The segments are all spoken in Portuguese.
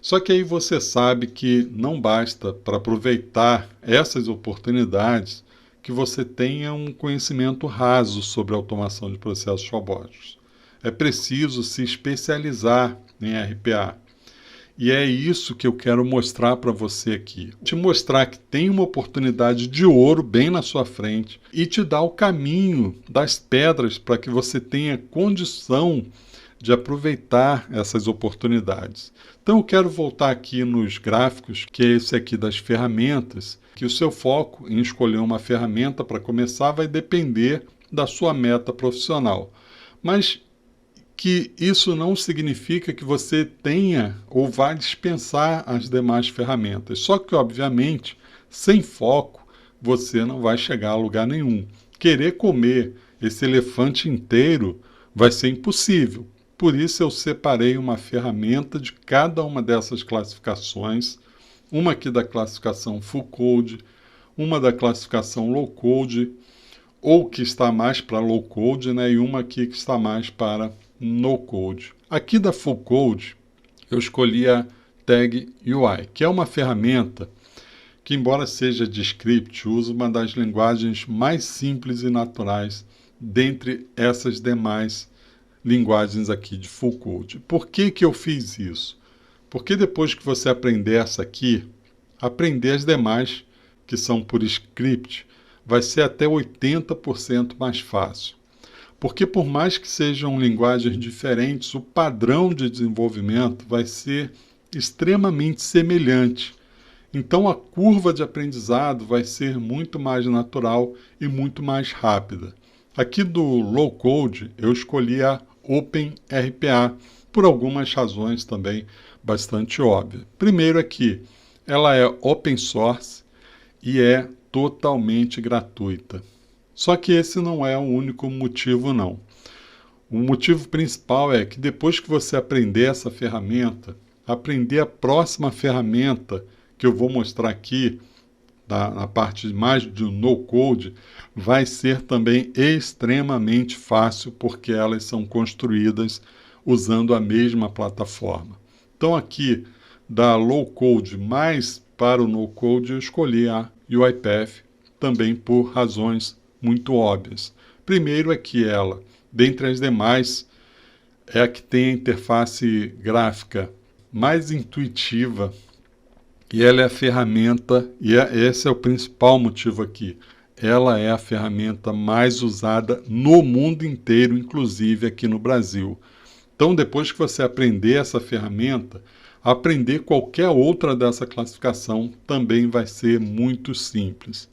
Só que aí você sabe que não basta para aproveitar essas oportunidades que você tenha um conhecimento raso sobre automação de processos robóticos. É preciso se especializar em RPA. E é isso que eu quero mostrar para você aqui. Te mostrar que tem uma oportunidade de ouro bem na sua frente e te dar o caminho das pedras para que você tenha condição de aproveitar essas oportunidades. Então eu quero voltar aqui nos gráficos, que é esse aqui das ferramentas, que o seu foco em escolher uma ferramenta para começar vai depender da sua meta profissional. Mas que isso não significa que você tenha ou vá dispensar as demais ferramentas. Só que, obviamente, sem foco, você não vai chegar a lugar nenhum. Querer comer esse elefante inteiro vai ser impossível. Por isso eu separei uma ferramenta de cada uma dessas classificações, uma aqui da classificação Full Code, uma da classificação Low Code, ou que está mais para Low Code, né, e uma aqui que está mais para No Code. Aqui da Full Code, eu escolhi a Tag UI, que é uma ferramenta que, embora seja de script, usa uma das linguagens mais simples e naturais dentre essas demais linguagens aqui de Full Code. Por que que eu fiz isso? Porque depois que você aprender essa aqui, aprender as demais, que são por script, vai ser até 80% mais fácil. Porque por mais que sejam linguagens diferentes, o padrão de desenvolvimento vai ser extremamente semelhante. Então a curva de aprendizado vai ser muito mais natural e muito mais rápida. Aqui do Low Code eu escolhi a OpenRPA, por algumas razões também bastante óbvias. Primeiro é que ela é open source e é totalmente gratuita. Só que esse não é o único motivo, não. O motivo principal é que depois que você aprender essa ferramenta, aprender a próxima ferramenta que eu vou mostrar aqui, na parte mais do no-code, vai ser também extremamente fácil, porque elas são construídas usando a mesma plataforma. Então aqui, da low-code mais para o no-code, eu escolhi a UiPath, também por razões muito óbvias. Primeiro é que ela, dentre as demais, é a que tem a interface gráfica mais intuitiva, e ela é a ferramenta, esse é o principal motivo aqui, ela é a ferramenta mais usada no mundo inteiro, inclusive aqui no Brasil. Então, depois que você aprender essa ferramenta, aprender qualquer outra dessa classificação também vai ser muito simples.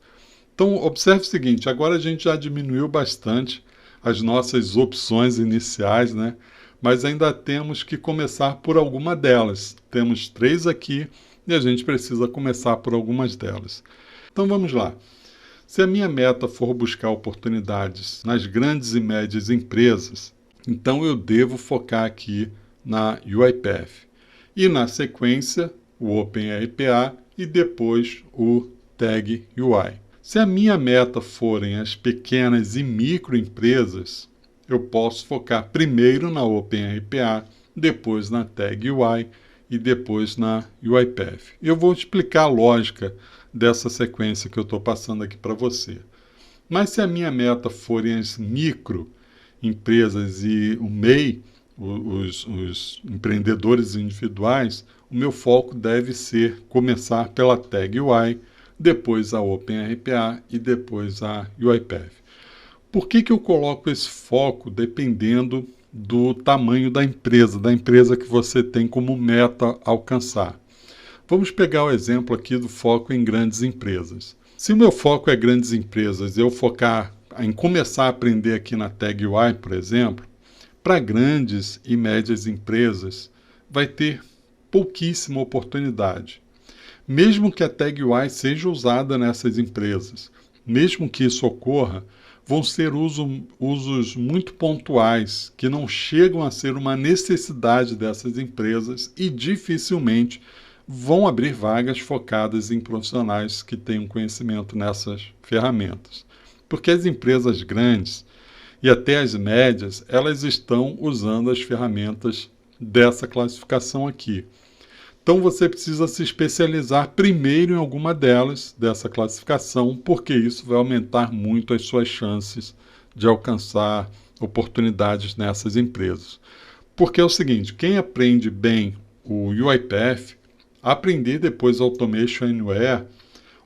Então, observe o seguinte, agora a gente já diminuiu bastante as nossas opções iniciais, né? Mas ainda temos que começar por alguma delas. Temos 3 aqui e a gente precisa começar por algumas delas. Então vamos lá. Se a minha meta for buscar oportunidades nas grandes e médias empresas, então eu devo focar aqui na UiPath. E na sequência, o OpenRPA e depois o Tag UI. Se a minha meta forem as pequenas e microempresas, eu posso focar primeiro na OpenRPA, depois na Tag UI e depois na UiPath. Eu vou explicar a lógica dessa sequência que eu estou passando aqui para você. Mas se a minha meta forem as microempresas e o MEI, os empreendedores individuais, o meu foco deve ser começar pela Tag UI, depois a OpenRPA e depois a UiPath. Por que que eu coloco esse foco dependendo do tamanho da empresa que você tem como meta alcançar? Vamos pegar o exemplo aqui do foco em grandes empresas. Se o meu foco é grandes empresas, eu focar em começar a aprender aqui na Tag UI, por exemplo, para grandes e médias empresas vai ter pouquíssima oportunidade. Mesmo que a Tag UI seja usada nessas empresas, mesmo que isso ocorra, vão ser usos muito pontuais, que não chegam a ser uma necessidade dessas empresas e dificilmente vão abrir vagas focadas em profissionais que tenham conhecimento nessas ferramentas. Porque as empresas grandes e até as médias, elas estão usando as ferramentas dessa classificação aqui. Então você precisa se especializar primeiro em alguma delas, dessa classificação, porque isso vai aumentar muito as suas chances de alcançar oportunidades nessas empresas. Porque é o seguinte, quem aprende bem o UiPath, aprender depois Automation Anywhere,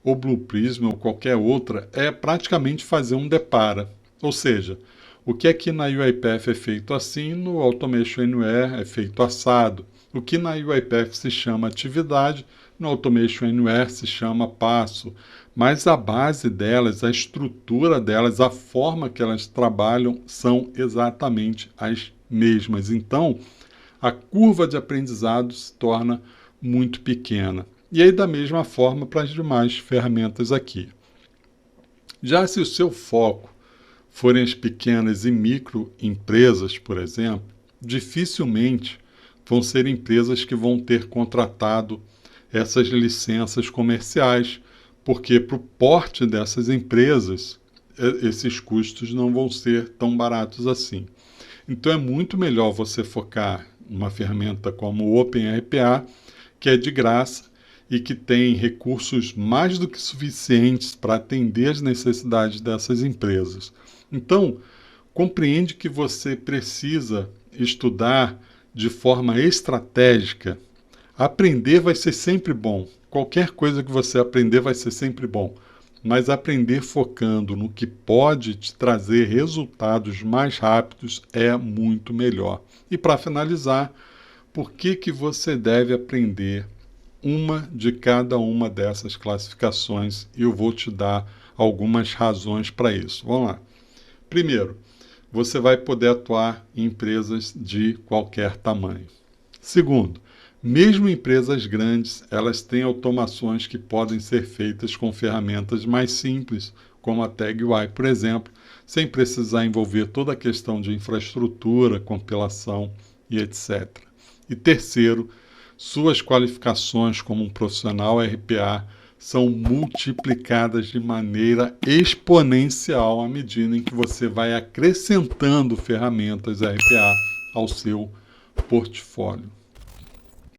ou Blue Prism, ou qualquer outra, é praticamente fazer um depara. Ou seja, o que aqui na UiPath é feito assim, no Automation Anywhere é feito assado. O que na UiPath se chama atividade, no Automation Anywhere se chama passo. Mas a base delas, a estrutura delas, a forma que elas trabalham são exatamente as mesmas. Então, a curva de aprendizado se torna muito pequena. E aí, da mesma forma, para as demais ferramentas aqui. Já se o seu foco forem as pequenas e microempresas, por exemplo, dificilmente vão ser empresas que vão ter contratado essas licenças comerciais, porque para o porte dessas empresas, esses custos não vão ser tão baratos assim. Então é muito melhor você focar numa ferramenta como o OpenRPA, que é de graça e que tem recursos mais do que suficientes para atender as necessidades dessas empresas. Então, compreende que você precisa estudar de forma estratégica. Aprender vai ser sempre bom. Qualquer coisa que você aprender vai ser sempre bom. Mas aprender focando no que pode te trazer resultados mais rápidos é muito melhor. E para finalizar, por que você deve aprender uma de cada uma dessas classificações? E eu vou te dar algumas razões para isso. Vamos lá. Primeiro, você vai poder atuar em empresas de qualquer tamanho. Segundo, mesmo empresas grandes, elas têm automações que podem ser feitas com ferramentas mais simples, como a TagUI, por exemplo, sem precisar envolver toda a questão de infraestrutura, compilação e etc. E terceiro, suas qualificações como um profissional RPA são multiplicadas de maneira exponencial à medida em que você vai acrescentando ferramentas RPA ao seu portfólio.